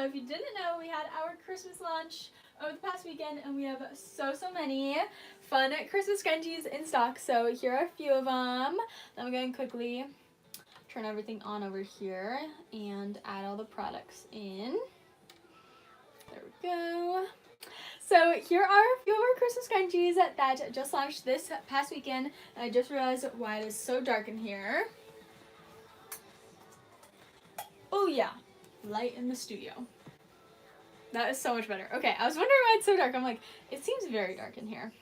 So if you didn't know, we had our Christmas launch over the past weekend, and we have so many fun Christmas scrunchies in stock. So here are a few of them. Then I'm going to quickly turn everything on over here and add all the products in. There we go. So here are a few of our Christmas scrunchies that just launched this past weekend. And I just realized why it is so dark in here. Oh yeah, light in the studio. That is so much better. Okay, I was wondering why it's so dark. I'm like, it seems very dark in here.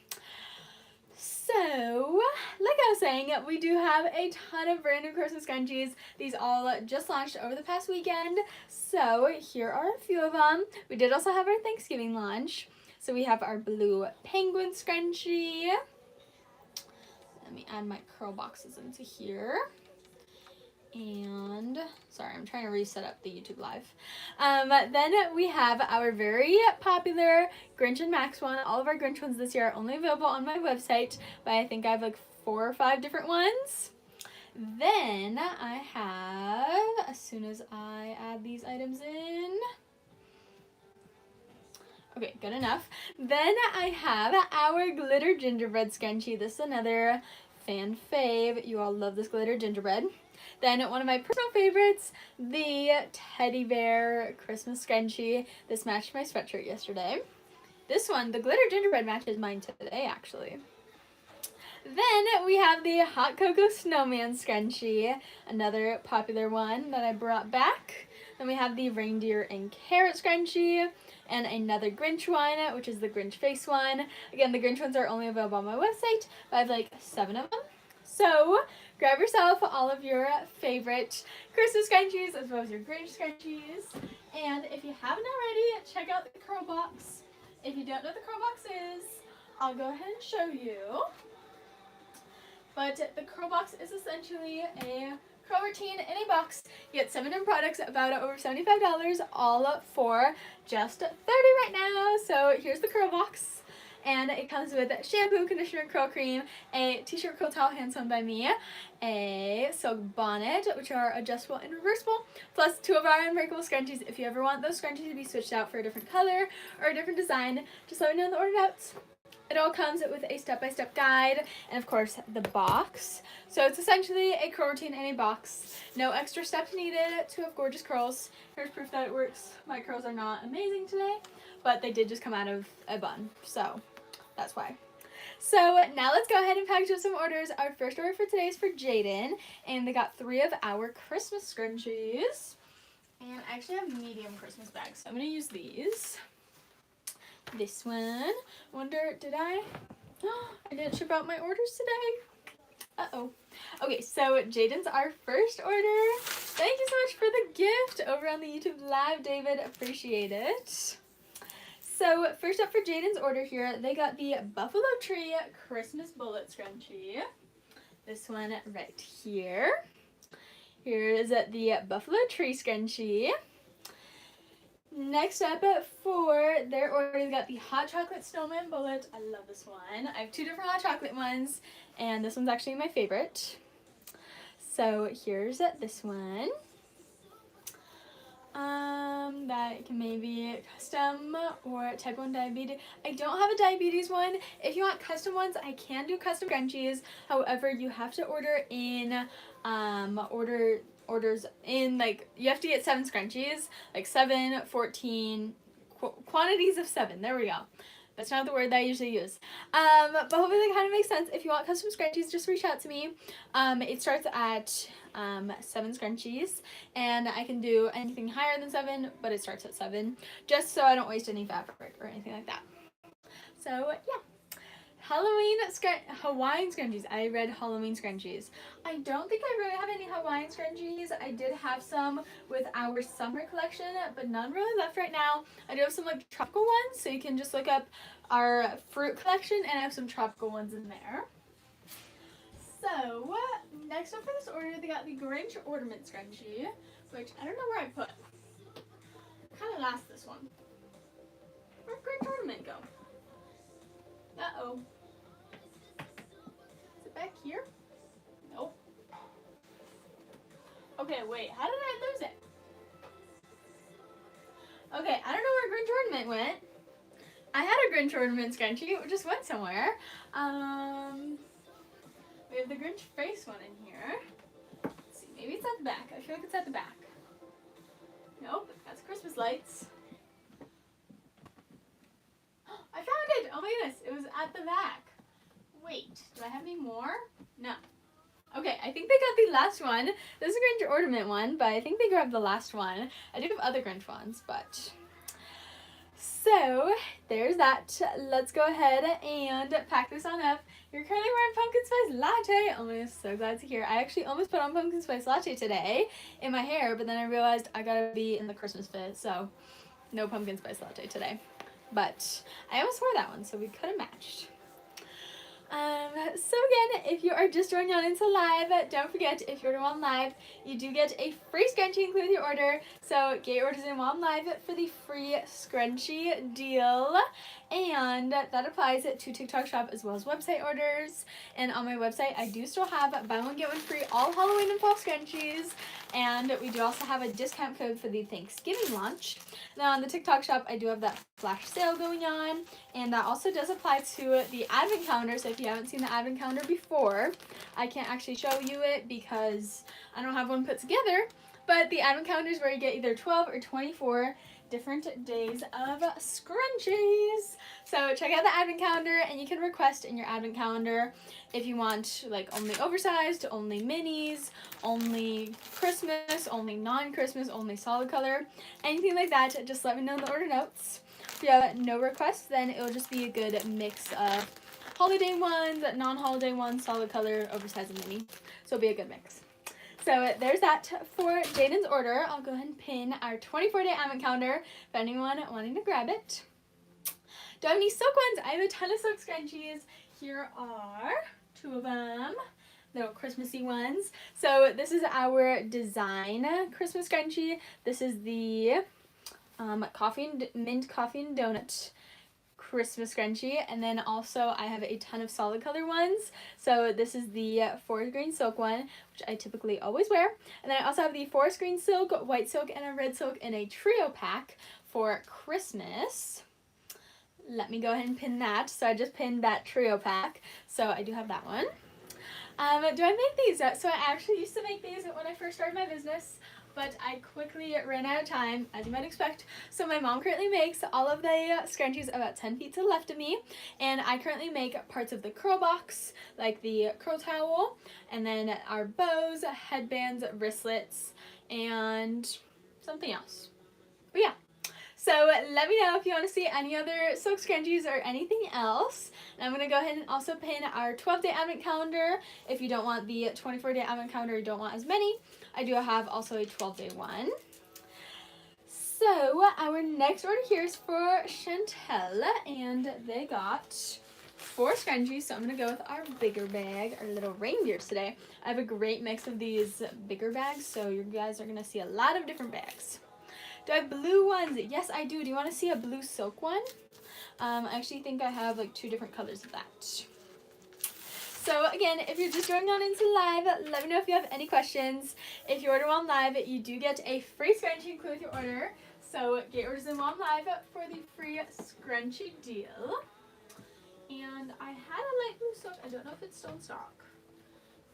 So, like I was saying, we do have a ton of brand new Christmas scrunchies. These all just launched over the past weekend. So here are a few of them. We did also have our Thanksgiving launch. So we have our blue penguin scrunchie. Let me add my curl boxes into here. And sorry, I'm trying to reset up the YouTube live. Then we have our very popular Grinch and Max one. All of our Grinch ones this year are only available on my website, but I think I have like 4 or 5 different ones. Then I have, as soon as I add these items in, okay, good enough. Then I have our glitter gingerbread scrunchie. This is another fan fave. You all love this glitter gingerbread. Then one of my personal favorites, the teddy bear Christmas scrunchie. This matched my sweatshirt yesterday. This one, the glitter gingerbread, matches mine today actually. Then we have the hot cocoa snowman scrunchie, another popular one that I brought back. Then we have the reindeer and carrot scrunchie, and another Grinch one, which is the Grinch face one. Again, the Grinch ones are only available on my website, but I have like 7 of them. So grab yourself all of your favorite Christmas scrunchies as well as your Grinch scrunchies. And if you haven't already, check out the curl box. If you don't know what the curl box is, I'll go ahead and show you. But the curl box is essentially a curl routine in a box. You get 7 different products, about over $75, all for just $30 right now. So here's the curl box. And it comes with shampoo, conditioner, curl cream, a t-shirt, curl towel, hand sewn by me, a silk bonnet, which are adjustable and reversible, plus 2 of our unbreakable scrunchies. If you ever want those scrunchies to be switched out for a different color or a different design, just let me know in the order notes. It all comes with a step-by-step guide and, of course, the box. So it's essentially a curl routine in a box. No extra steps needed to have gorgeous curls. Here's proof that it works. My curls are not amazing today, but they did just come out of a bun, so that's why. So now let's go ahead and package up some orders. Our first order for today is for Jaden, and they got 3 of our Christmas scrunchies. And I actually have medium Christmas bags, so I'm going to use these. This one. Wonder, did I? I didn't ship out my orders today. Uh-oh. Okay, so Jaden's our first order. Thank you so much for the gift over on the YouTube Live, David. Appreciate it. So first up for Jaden's order here, they got the Buffalo Tree Christmas Bullet Scrunchie. This one right here. Here is the Buffalo Tree Scrunchie. Next up for their order, they got the Hot Chocolate Snowman Bullet. I love this one. I have 2 different hot chocolate ones, and this one's actually my favorite. So here's this one. That can maybe custom or type 1 diabetes. I don't have a diabetes one. If you want custom ones, I can do custom scrunchies. However, you have to order in, orders in, like, you have to get 7 scrunchies, like 7, 14, quantities of 7. There we go. That's not the word that I usually use. But hopefully that kind of makes sense. If you want custom scrunchies, just reach out to me. It starts at 7 scrunchies, and I can do anything higher than 7, but it starts at 7, just so I don't waste any fabric or anything like that. So yeah. Hawaiian scrunchies. I read Halloween scrunchies. I don't think I really have any Hawaiian scrunchies. I did have some with our summer collection, but none really left right now. I do have some like tropical ones, so you can just look up our fruit collection, and I have some tropical ones in there. So next up for this order, they got the Grinch Ornament Scrunchie, which I don't know where I put. Kind of lost this one. Where'd Grinch Ornament go? Uh-oh. Is it back here? Nope. Okay, wait. How did I lose it? Okay, I don't know where Grinch Ornament went. I had a Grinch Ornament scrunchie. It just went somewhere. We have the Grinch face one in here. Let's see, maybe it's at the back. I feel like it's at the back. Nope, that's Christmas lights. I found it! Oh my goodness, it was at the back. Wait, do I have any more? No. Okay, I think they got the last one. This is a Grinch Ornament one, but I think they grabbed the last one. I do have other Grinch ones, but... So, there's that. Let's go ahead and pack this on up. You're currently wearing pumpkin spice latte. Oh my gosh, so glad to hear. I actually almost put on pumpkin spice latte today in my hair, but then I realized I gotta be in the Christmas fit, so no pumpkin spice latte today. But I almost wore that one, so we could have matched. So again, if you are just joining on into live, don't forget, if you order while I'm live, you do get a free scrunchie included with your order. So get your orders in while I'm live for the free scrunchie deal. And that applies to TikTok shop as well as website orders. And on my website, I do still have buy one get one free all Halloween and fall scrunchies. And we do also have a discount code for the Thanksgiving launch. Now on the TikTok shop, I do have that flash sale going on. And that also does apply to the advent calendar. So if you haven't seen the advent calendar before, I can't actually show you it because I don't have one put together. But the advent calendar is where you get either 12 or 24 different days of scrunchies. So check out the advent calendar and you can request in your advent calendar if you want like only oversized, only minis, only Christmas, only non-Christmas, only solid color, anything like that. Just let me know in the order notes. If you have no requests, then it'll just be a good mix of holiday ones, non-holiday ones, solid color, oversized, and mini. So it'll be a good mix. So there's that for Jaden's order. I'll go ahead and pin our 24-day advent calendar for anyone wanting to grab it. Do I have any silk ones? I have a ton of silk scrunchies. Here are two of them, little Christmassy ones. So this is our design Christmas scrunchie. This is the mint coffee and donut Christmas scrunchie, and then also I have a ton of solid color ones. So this is the forest green silk one, which I typically always wear, and then I also have the forest green silk, white silk, and a red silk in a trio pack for Christmas. Let me go ahead and pin that. So I just pinned that trio pack, so I do have that one. Do I make these? So I actually used to make these when I first started my business, but I quickly ran out of time, as you might expect. So my mom currently makes all of the scrunchies about 10 feet to the left of me, and I currently make parts of the curl box, like the curl towel, and then our bows, headbands, wristlets, and something else. But yeah. So let me know if you want to see any other silk scrunchies or anything else. And I'm going to go ahead and also pin our 12-day advent calendar. If you don't want the 24-day advent calendar, you don't want as many, I do have also a 12-day one. So our next order here is for Chantel, and they got 4 scrunchies. So I'm going to go with our bigger bag, our little reindeers today. I have a great mix of these bigger bags, so you guys are going to see a lot of different bags. Do I have blue ones? Yes, I do. Do you want to see a blue silk one? I actually think I have like 2 different colors of that. So again, if you're just joining on into live, let me know if you have any questions. If you order while I'm live, you do get a free scrunchie included with your order. So get orders in while I'm live for the free scrunchie deal. And I had a light blue silk. I don't know if it's still in stock.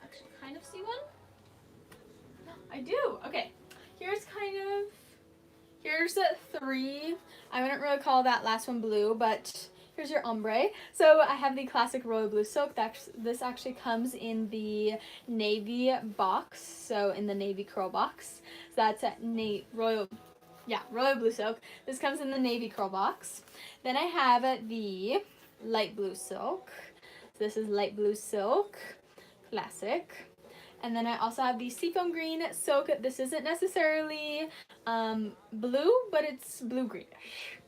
Actually, kind of see one. I do. Okay. Here's 3. I wouldn't really call that last one blue, but here's your ombre. So I have the classic royal blue silk. This actually comes in the navy box, so in the navy curl box. So that's a royal blue silk. This comes in the navy curl box. Then I have the light blue silk. This is light blue silk, classic. And then I also have the seafoam green silk. This isn't necessarily blue, but it's blue-greenish.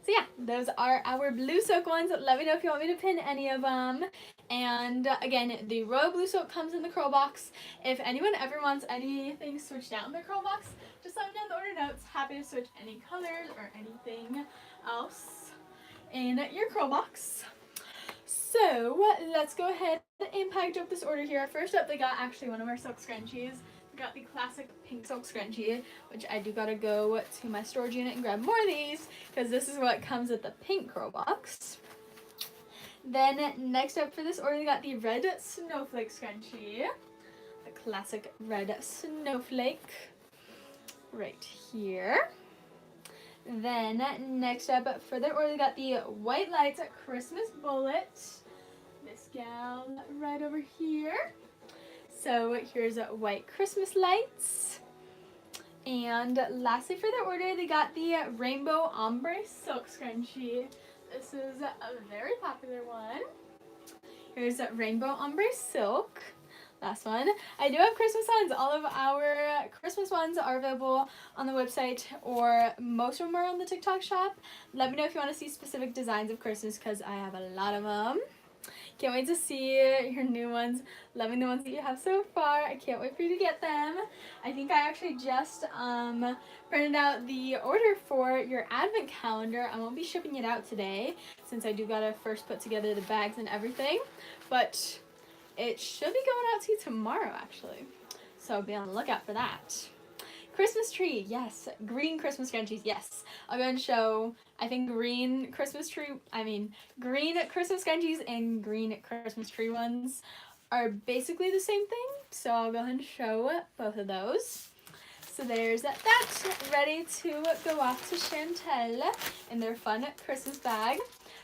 So yeah, those are our blue silk ones. Let me know if you want me to pin any of them. And again, the royal blue silk comes in the curl box. If anyone ever wants anything switched out in the curl box, just let me know in the order notes. Happy to switch any colors or anything else in your curl box. So let's go ahead and package up this order here. First up, they got actually one of our silk scrunchies. got the classic pink silk scrunchie, which I do gotta go to my storage unit and grab more of these because this is what comes with the pink curl box. Then next up for this order, we got the red snowflake scrunchie. The classic red snowflake right here. Then next up for the order, we got the White Lights Christmas Bullet. This gal right over here. So here's white Christmas lights. And lastly for the order, they got the Rainbow Ombre Silk Scrunchie. This is a very popular one. Here's Rainbow Ombre Silk. Last one. I do have Christmas ones. All of our Christmas ones are available on the website, or most of them are on the TikTok shop. Let me know if you want to see specific designs of Christmas because I have a lot of them. Can't wait to see your new ones. Loving the ones that you have so far. I can't wait for you to get them. I think I actually just printed out the order for your advent calendar. I won't be shipping it out today since I do gotta first put together the bags and everything, but it should be going out to you tomorrow actually. So be on the lookout for that. Christmas tree, yes. Green Christmas scrunchies, yes. I'm going to show, I think green Christmas scrunchies and green Christmas tree ones are basically the same thing. So I'll go ahead and show both of those. So there's that ready to go off to Chantel in their fun Christmas bag.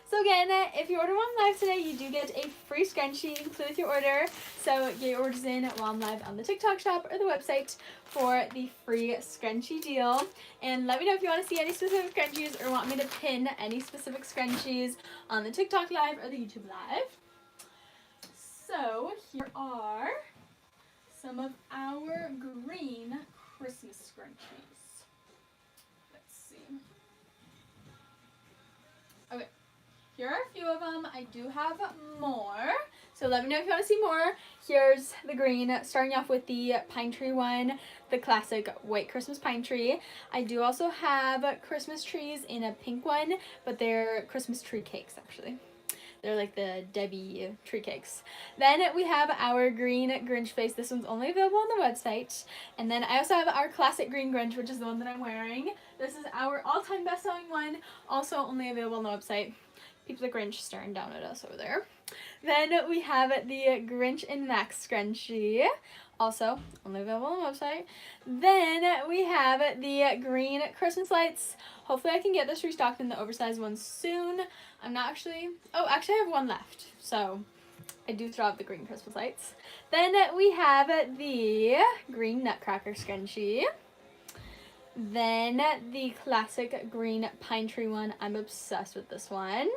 So again, if you order while I'm live today, you do get a free scrunchie included with your order. So get your orders in while I'm live on the TikTok shop or the website for the free scrunchie deal. And let me know if you want to see any specific scrunchies or want me to pin any specific scrunchies on the TikTok live or the YouTube live. So here are some of our green Christmas scrunchies. Let's see. Okay. Here are a few of them. I do have more, so let me know if you want to see more. Here's the green, starting off with the pine tree one, the classic white Christmas pine tree. I do also have Christmas trees in a pink one, but they're Christmas tree cakes actually. They're like the Debbie tree cakes. Then we have our green Grinch face. This one's only available on the website. And then I also have our classic green Grinch, which is the one that I'm wearing. This is our all-time best-selling one, also only available on the website. People the Grinch staring down at us over there. Then we have the Grinch and Max scrunchie, also only available on the website. Then we have the green Christmas lights. Hopefully I can get this restocked in the oversized one soon. I'm not actually, actually I have one left, so I do throw out the green Christmas lights. Then we have the green Nutcracker scrunchie. Then the classic green pine tree one. I'm obsessed with this one.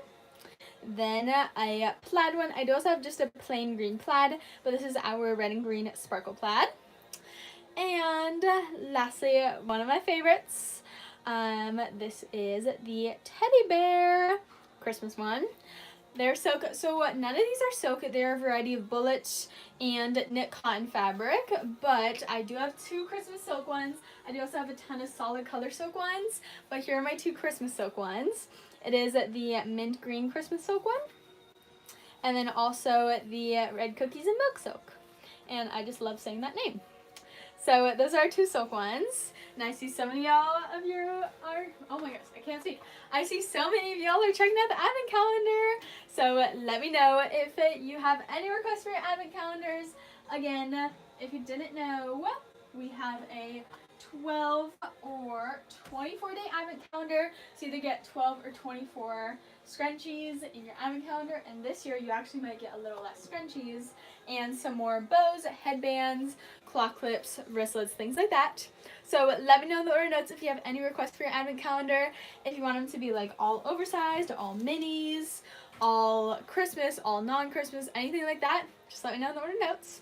Then a plaid one. I do also have just a plain green plaid, but this is our red and green sparkle plaid. And lastly, one of my favorites. This is the teddy bear Christmas one. They're silk, so none of these are silk. They're a variety of bullet and knit cotton fabric, but I do have two Christmas silk ones. I do also have a ton of solid color silk ones, but here are my two Christmas silk ones. It is the mint green Christmas silk one, and then also the red cookies and milk silk. And I just love saying that name. So those are our two silk ones. And I see so many of you are, oh my gosh, I can't see. I see so many of y'all are checking out the advent calendar. So let me know if you have any requests for your advent calendars. Again, if you didn't know, we have a 12 or 24 day advent calendar. So either get 12 or 24 scrunchies in your advent calendar, and this year you actually might get a little less scrunchies and some more bows, headbands, claw clips, wristlets, things like that. So let me know in the order notes if you have any requests for your advent calendar. If you want them to be like all oversized, all minis, all Christmas, all non-Christmas, anything like that, just let me know in the order notes.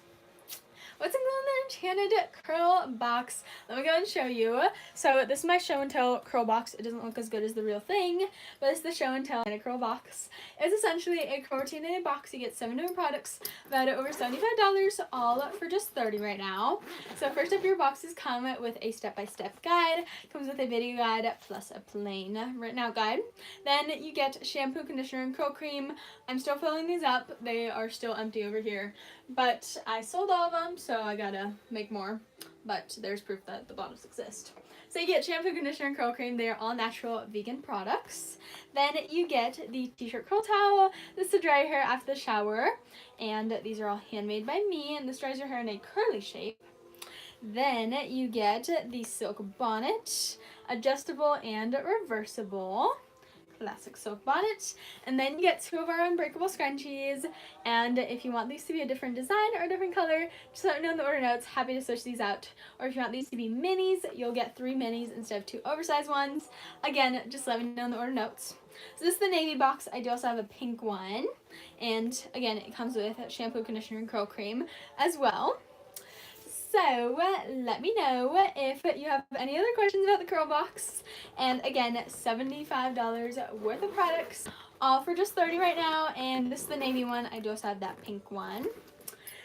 What's in the Enchanted curl box? Let me go and show you. So this is my show and tell curl box. It doesn't look as good as the real thing, but it's the show and tell curl box. It's essentially a coordinated box. You get 7 different products, valued at over $75, all for just $30 right now. So first up, your boxes come with a step-by-step guide. Comes with a video guide plus a plain written out guide. Then you get shampoo, conditioner, and curl cream. I'm still filling these up. They are still empty over here, but I sold all of them, so I gotta make more. but there's proof that the bottoms exist. So you get shampoo, conditioner, and curl cream. They are all natural vegan products. Then you get the t-shirt curl towel. This is to dry your hair after the shower. And these are all handmade by me, and this dries your hair in a curly shape. Then you get the silk bonnet, adjustable and reversible. Classic silk bonnet. And then you get 2 of our unbreakable scrunchies, and if you want these to be a different design or a different color, just let me know in the order notes. Happy to switch these out. Or if you want these to be minis, you'll get 3 minis instead of 2 oversized ones. Again, just let me know in the order notes. So this is the navy box. I do also have a pink one, and again, it comes with shampoo, conditioner, and curl cream as well. So let me know if you have any other questions about the curl box. And again, $75 worth of products, all for just $30 right now. And this is the navy one. I do also have that pink one.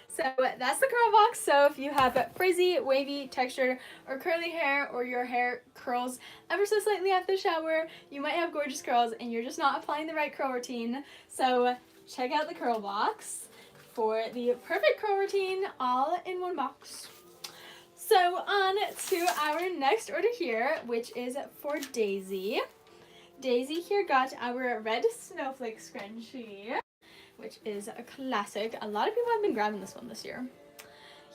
So that's the curl box. So if you have frizzy, wavy, textured, or curly hair, or your hair curls ever so slightly after the shower, you might have gorgeous curls and you're just not applying the right curl routine. So check out the curl box for the perfect curl routine, all in one box. So on to our next order here, which is for Daisy. Daisy here got our red snowflake scrunchie, which is a classic. A lot of people have been grabbing this one this year.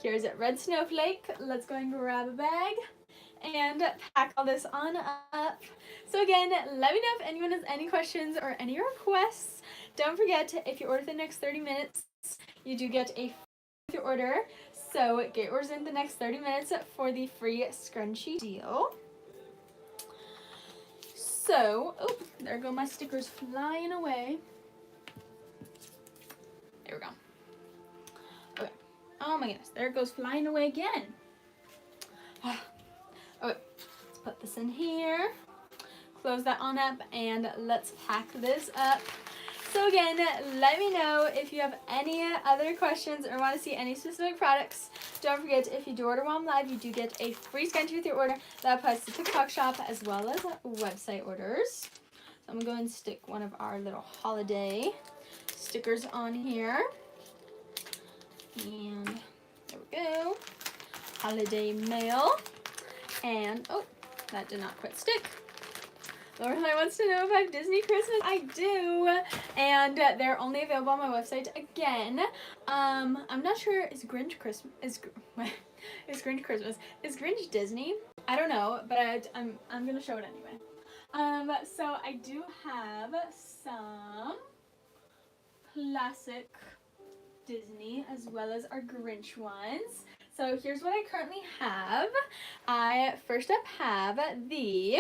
Here's it, red snowflake. Let's go and grab a bag and pack all this on up. So again, let me know if anyone has any questions or any requests. Don't forget, if you order the next 30 minutes, you do get a free order. So get yours in the next 30 minutes for the free scrunchie deal. So, oh, there go my stickers flying away. There we go. Okay. Oh my goodness, there it goes flying away again. Okay, let's put this in here. Close that on up and let's pack this up. So again, let me know if you have any other questions or want to see any specific products. Don't forget, if you do order while I'm live, you do get a free scrunchie with your order. That applies to TikTok shop as well as website orders. So I'm going to go and stick one of our little holiday stickers on here. And there we go. Holiday mail. And, oh, that did not quite stick. Lorelai wants to know if I have Disney Christmas. I do, and they're only available on my website again. I'm not sure, is Grinch Christmas, is Grinch Christmas, is Grinch Disney? I don't know, but I'm gonna show it anyway. So I do have some classic Disney as well as our Grinch ones. So here's what I currently have. I first up have the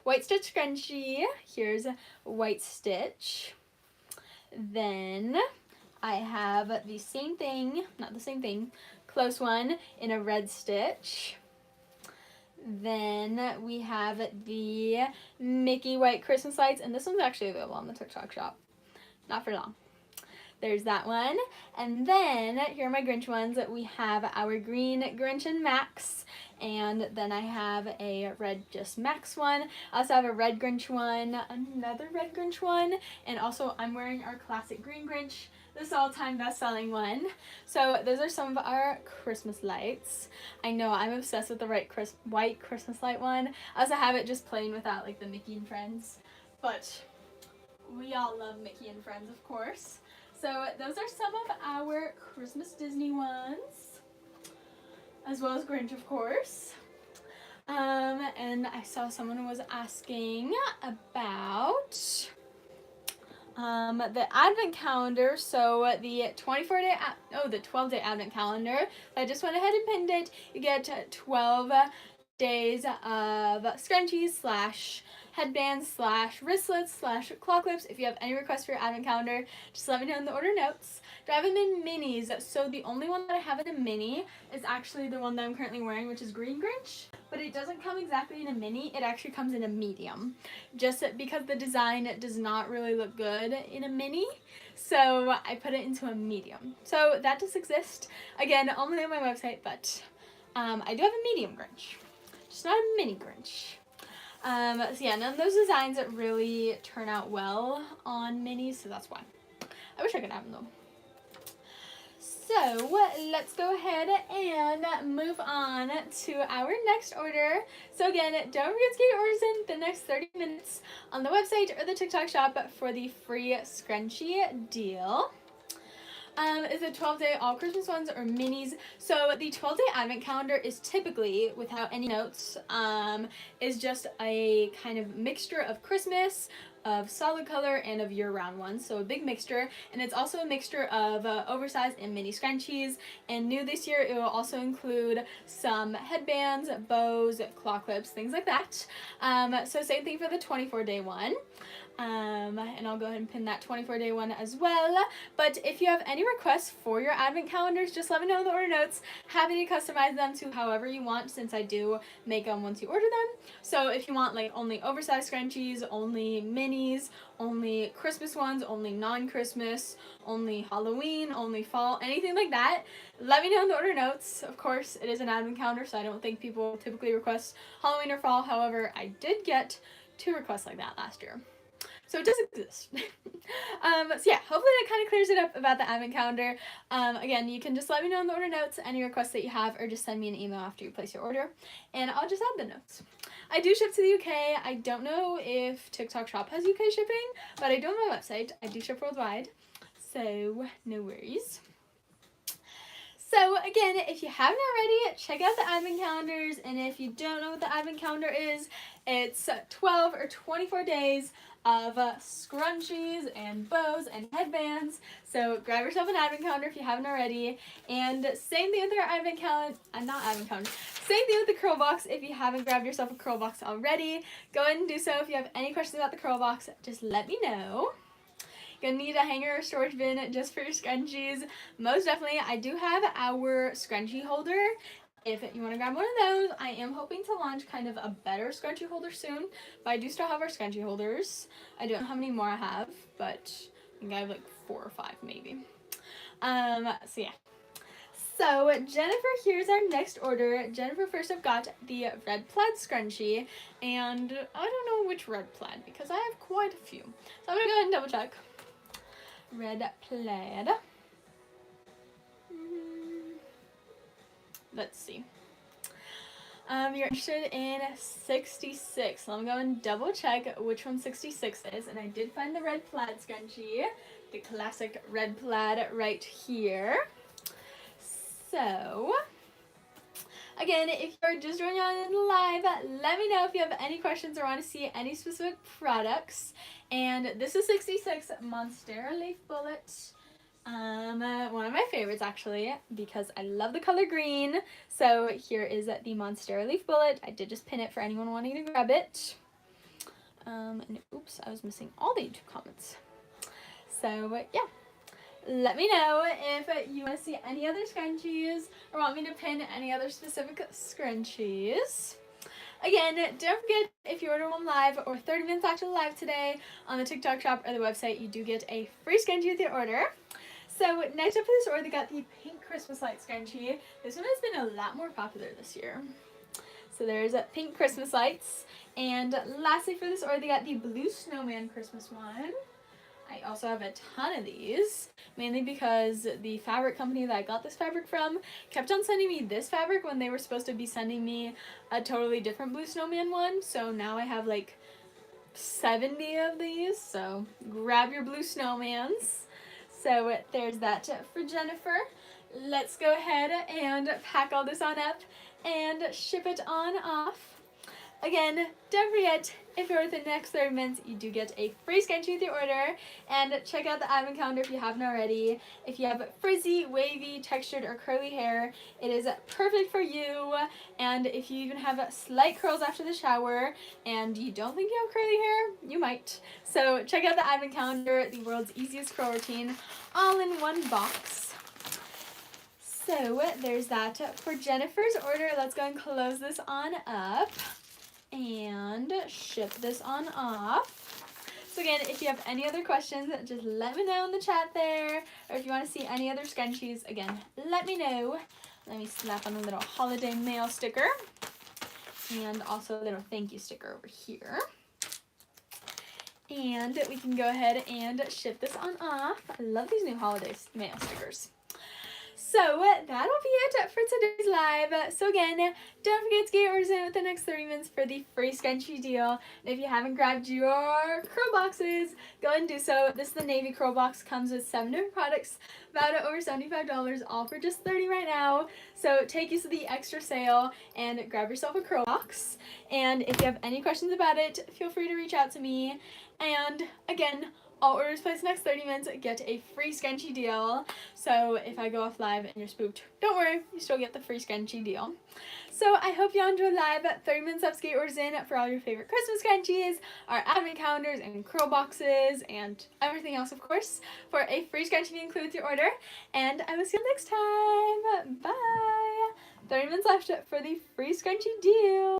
White Stitch Scrunchie. Here's White Stitch. Then I have the same thing, not the same thing, close one in a red stitch. Then we have the Mickey White Christmas Lights, and this one's actually available on the TikTok shop. Not for long. There's that one. And then here are my Grinch ones. We have our green Grinch and Max, and then I have a red just Max one. I also have a red Grinch one, another red Grinch one, and also I'm wearing our classic green Grinch, this all-time best-selling one. So those are some of our Christmas lights. I know I'm obsessed with the white Christmas light one. I also have it just plain without like the Mickey and Friends, but we all love Mickey and Friends, of course. So those are some of our Christmas Disney ones, as well as Grinch, of course. And I saw someone was asking about the advent calendar. So the 12-day advent calendar. I just went ahead and pinned it. You get 12 days of scrunchies / headbands / wristlets / claw clips. If you have any requests for your advent calendar, just let me know in the order notes. I have them in minis, so the only one that I have in a mini is actually the one that I'm currently wearing, which is Green Grinch, but it doesn't come exactly in a mini, it actually comes in a medium, just because the design does not really look good in a mini, so I put it into a medium. So that does exist, again, only on my website, but I do have a medium Grinch, just not a mini Grinch. So yeah, none of those designs really turn out well on minis, so that's why. I wish I could have them though. So let's go ahead and move on to our next order. So again, don't forget to get your orders in the next 30 minutes on the website or the TikTok shop for the free scrunchie deal. Is it 12-day all Christmas ones or minis? So the 12-day advent calendar is typically, without any notes, is just a kind of mixture of Christmas, of solid color, and of year-round ones. So a big mixture, and it's also a mixture of oversized and mini scrunchies. And new this year, it will also include some headbands, bows, claw clips, things like that. So same thing for the 24-day one. And I'll go ahead and pin that 24-day one as well. But if you have any requests for your advent calendars, just let me know in the order notes. Happy to customize them to however you want, since I do make them once you order them. So if you want like only oversized scrunchies, only minis, only Christmas ones, only non-Christmas, only Halloween, only fall, anything like that, let me know in the order notes. Of course, it is an advent calendar, so I don't think people typically request Halloween or fall. However, I did get 2 requests like that last year. So it does exist. So yeah, hopefully that kind of clears it up about the advent calendar. Again, you can just let me know in the order notes any requests that you have, or just send me an email after you place your order, and I'll just add the notes. I do ship to the UK. I don't know if TikTok shop has UK shipping, but I do on my website. I do ship worldwide, so no worries. So again, if you haven't already, check out the advent calendars, and if you don't know what the advent calendar is, it's 12 or 24 days of scrunchies and bows and headbands. So grab yourself an advent calendar if you haven't already, and same thing with your advent calendar, same thing with the curl box. If you haven't grabbed yourself a curl box already, go ahead and do so. If you have any questions about the curl box, just let me know. You're gonna need a hanger or storage bin just for your scrunchies. Most definitely, I do have our scrunchie holder. If you want to grab one of those, I am hoping to launch kind of a better scrunchie holder soon, but I do still have our scrunchie holders. I don't know how many more I have, but I think I have like 4 or 5 maybe. So yeah. So Jennifer, here's our next order. Jennifer first up got the red plaid scrunchie, and I don't know which red plaid because I have quite a few. So I'm gonna go ahead and double check. Red plaid. Let's see. You're interested in 66. Let me go and double check which one 66 is. And I did find the red plaid scrunchie, the classic red plaid right here. So, again, if you're just joining on in the live, let me know if you have any questions or want to see any specific products. And this is 66 Monstera Leaf Bullet. One of my favorites actually, because I love the color green. So here is the Monstera Leaf Bullet. I did just pin it for anyone wanting to grab it. And oops, I was missing all the YouTube comments. So yeah, let me know if you want to see any other scrunchies or want me to pin any other specific scrunchies. Again, don't forget, if you order one live or 30 minutes after the live today on the TikTok shop or the website, you do get a free scrunchie with your order. So next up for this order, they got the pink Christmas light scrunchie. This one has been a lot more popular this year. So there's pink Christmas lights. And lastly for this order, they got the blue snowman Christmas one. I also have a ton of these, mainly because the fabric company that I got this fabric from kept on sending me this fabric when they were supposed to be sending me a totally different blue snowman one. So now I have like 70 of these, so grab your blue snowmans. So there's that for Jennifer. Let's go ahead and pack all this on up and ship it on off. Again, don't forget, if you're within the next 30 minutes, you do get a free scrunchie with your order. And check out the advent calendar if you haven't already. If you have frizzy, wavy, textured, or curly hair, it is perfect for you. And if you even have slight curls after the shower and you don't think you have curly hair, you might. So check out the advent calendar, the world's easiest curl routine, all in one box. So there's that for Jennifer's order. Let's go and close this on up and ship this on off. So again, if you have any other questions, just let me know in the chat there. Or if you want to see any other scrunchies, again, let me know. Let me slap on a little holiday mail sticker. And also a little thank you sticker over here. And we can go ahead and ship this on off. I love these new holiday mail stickers. So that'll be it for today's live. So again, don't forget to get yours in with the next 30 minutes for the free scrunchie deal. And if you haven't grabbed your curl boxes, go ahead and do so. This is the navy curl box, comes with 7 different products, valued at over $75, all for just $30 right now. So take use of the extra sale and grab yourself a curl box. And if you have any questions about it, feel free to reach out to me. And again, all orders placed next 30 minutes get a free scrunchie deal. So if I go off live and you're spooked, don't worry, you still get the free scrunchie deal. So I hope y'all enjoyed live 30 minutes of skate orders in for all your favorite Christmas scrunchies, our advent calendars and curl boxes, and everything else, of course, for a free scrunchie to include with your order. And I will see you next time. Bye. 30 minutes left for the free scrunchie deal.